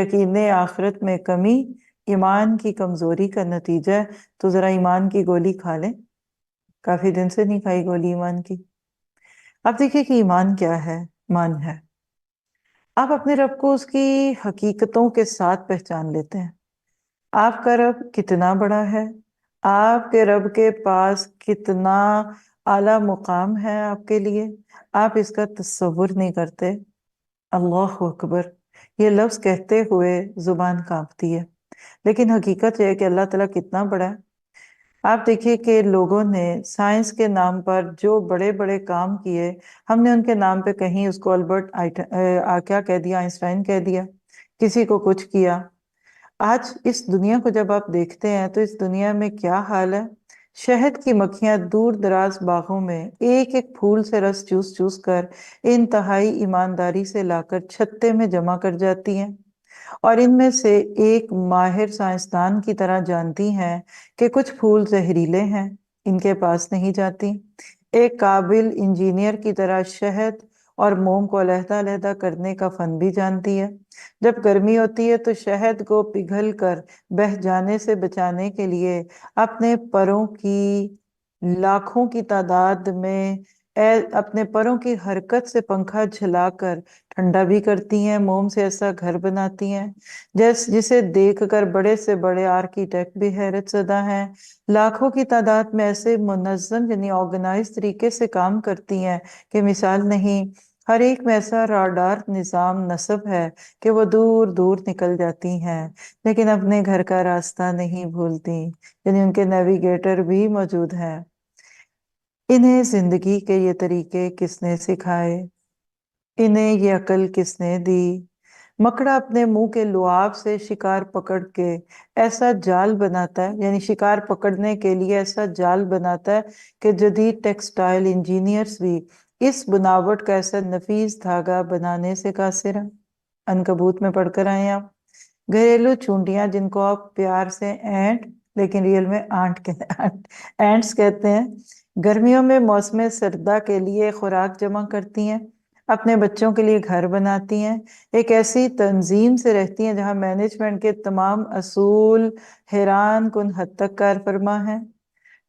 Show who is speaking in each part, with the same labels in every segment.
Speaker 1: यकीन आखिरत में कमी ईमान की कमजोरी का नतीजा है। तो जरा ईमान की गोली खा लें। काफी दिन से नहीं खाई गोली ईमान की। अब देखिए कि ईमान क्या है। ईमान है आप अपने रब को उसकी हकीकतों के साथ पहचान लेते हैं। आपका रब कितना बड़ा है, आपके रब के पास कितना आला मुकाम है आपके लिए, आप इसका तस्वुर नहीं करते। अल्लाह अकबर, ये लफ्ज कहते हुए जुबान कांपती है, लेकिन हकीकत यह है कि अल्लाह ताला कितना बड़ा है। आप देखिए कि लोगों ने साइंस के नाम पर जो बड़े बड़े काम किए, हमने उनके नाम पे कहीं उसको क्या कह दिया, आइंस्टाइन कह दिया, किसी को कुछ किया। आज इस दुनिया को जब आप देखते हैं तो इस दुनिया में क्या हाल है। शहद की मक्खियां दूर दराज बागों में एक एक फूल से रस चूस चूस कर इंतहाई ईमानदारी से लाकर छत्ते में जमा कर जाती हैं, और इनमें से एक माहिर साइंसदान की तरह जानती हैं कि कुछ फूल जहरीले हैं, इनके पास नहीं जाती। एक काबिल इंजीनियर की तरह शहद और मोम को अलहदा-अलहदा करने का फन भी जानती है। जब गर्मी होती है तो शहद को पिघल कर बह जाने से बचाने के लिए अपने परों की लाखों की तादाद में अपने परों की हरकत से पंखा झुलाकर ठंडा भी करती हैं, मोम से ऐसा घर बनाती हैं जिसे देखकर बड़े से बड़े आर्किटेक्ट भी हैरत ज़दा हैं। लाखों की तादाद में ऐसे मुनज़्ज़म यानी ऑर्गेनाइज तरीके से काम करती हैं कि मिसाल नहीं। हर एक में ऐसा राडार निज़ाम नस्ब है कि वो दूर दूर निकल जाती हैं, लेकिन अपने घर का रास्ता नहीं भूलती, यानी उनके नेविगेटर भी मौजूद हैं। इन्हें जिंदगी के ये तरीके किसने सिखाए, इन्हें ये अकल किसने दी। मकड़ा अपने मुंह के लुआब से शिकार पकड़ के ऐसा जाल बनाता है, यानी शिकार पकड़ने के लिए ऐसा जाल बनाता है कि जदीद टेक्सटाइल इंजीनियर्स भी इस बनावट का ऐसा नफीस धागा बनाने से कासिर हैं। अनकबूत में पढ़कर आए हैं आप। घरेलू चूंटियां जिनको आप प्यार से एंट, लेकिन रियल में एंट्स कहते हैं, गर्मियों में मौसम सर्दा के लिए खुराक जमा करती हैं, अपने बच्चों के लिए घर बनाती हैं, एक ऐसी तंजीम से रहती हैं जहां मैनेजमेंट के तमाम असूल हैरान कुन हद तक कार फरमा हैं।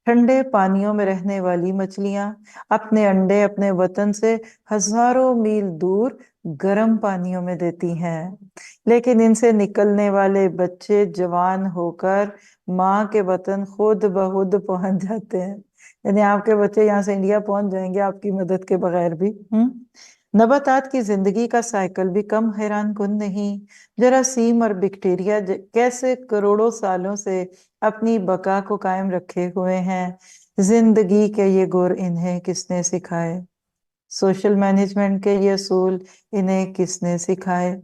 Speaker 1: ठंडे पानियों में रहने वाली मछलियां अपने अंडे अपने वतन से हजारों मील दूर गर्म पानियों में देती हैं, लेकिन इनसे निकलने वाले बच्चे जवान होकर माँ के वतन खुद बखुद पहुंच जाते हैं। यानी आपके बच्चे यहाँ से इंडिया पहुंच जाएंगे आपकी मदद के बगैर भी। नबातात की जिंदगी का साइकिल भी कम हैरान कुन नहीं। जरासीम और बैक्टीरिया कैसे करोड़ों सालों से अपनी बका को कायम रखे हुए हैं। जिंदगी के ये गुर इन्हें किसने सिखाए, सोशल मैनेजमेंट के ये असूल इन्हें किसने सिखाए।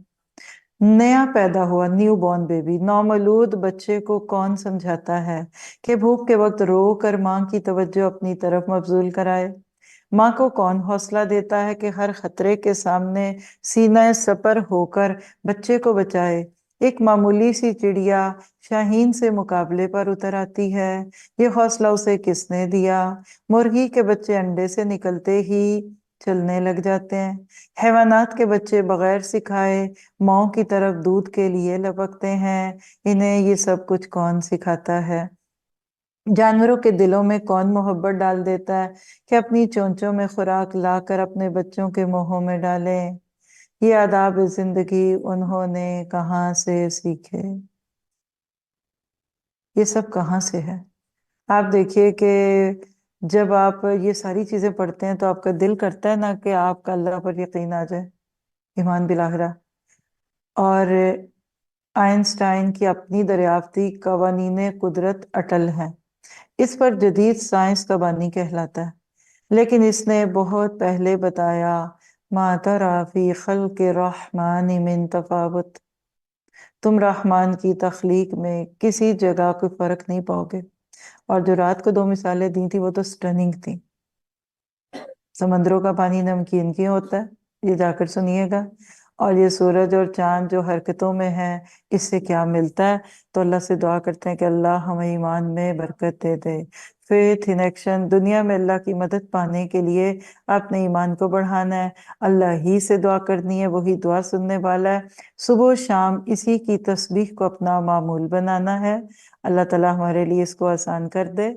Speaker 1: नया पैदा हुआ न्यू बॉर्न बेबी, नौमौलूद बच्चे को कौन समझाता है कि भूख के वक्त रो कर माँ की तवज्जो अपनी तरफ मबजूल कराए। माँ को कौन हौसला देता है कि हर खतरे के सामने सीना सपर होकर बच्चे को बचाए। एक मामूली सी चिड़िया शाहीन से मुकाबले पर उतर आती है, ये हौसला उसे किसने दिया। मुर्गी के बच्चे अंडे से निकलते ही चलने लग जाते हैं। हैवानात के बच्चे बगैर सिखाए माँ की तरफ दूध के लिए लपकते हैं, इन्हें ये सब कुछ कौन सिखाता है। जानवरों के दिलों में कौन मोहब्बत डाल देता है कि अपनी चोंचों में खुराक लाकर अपने बच्चों के मुंहों में डालें। ये आदाब जिंदगी उन्होंने कहाँ से सीखे, ये सब कहाँ से है। आप देखिए कि जब आप ये सारी चीजें पढ़ते हैं तो आपका दिल करता है ना कि आपका अल्लाह पर यकीन आ जाए, ईमान बिलाहिरा। और आइंस्टाइन की अपनी दरियाफ्ती कवानीने कुदरत अटल है, इस पर जदीद साइंस का बानी कहलाता है, लेकिन इसने बहुत पहले बताया मा तरा फी खल्क़ि रहमानि मिन तफावत, तुम रहमान की तख्लीक में किसी जगह कोई फर्क नहीं पाओगे। और जो रात को दो मिसालें दी थी वो तो स्टनिंग थी। समंदरों का पानी नमकीन क्यों होता है, ये जाकर सुनिएगा। और ये सूरज और चांद जो हरकतों में है, इससे क्या मिलता है। तो अल्लाह से दुआ करते हैं कि अल्लाह हमें ईमान में बरकत दे दे। faith in action, دنیا میں اللہ کی مدد پانے کے لیے اپنے ایمان کو بڑھانا ہے، اللہ ہی سے دعا کرنی ہے، وہی دعا سننے والا ہے، صبح و شام اسی کی تسبیح کو اپنا معمول بنانا ہے۔ اللہ تعالیٰ ہمارے لیے اس کو آسان کر دے۔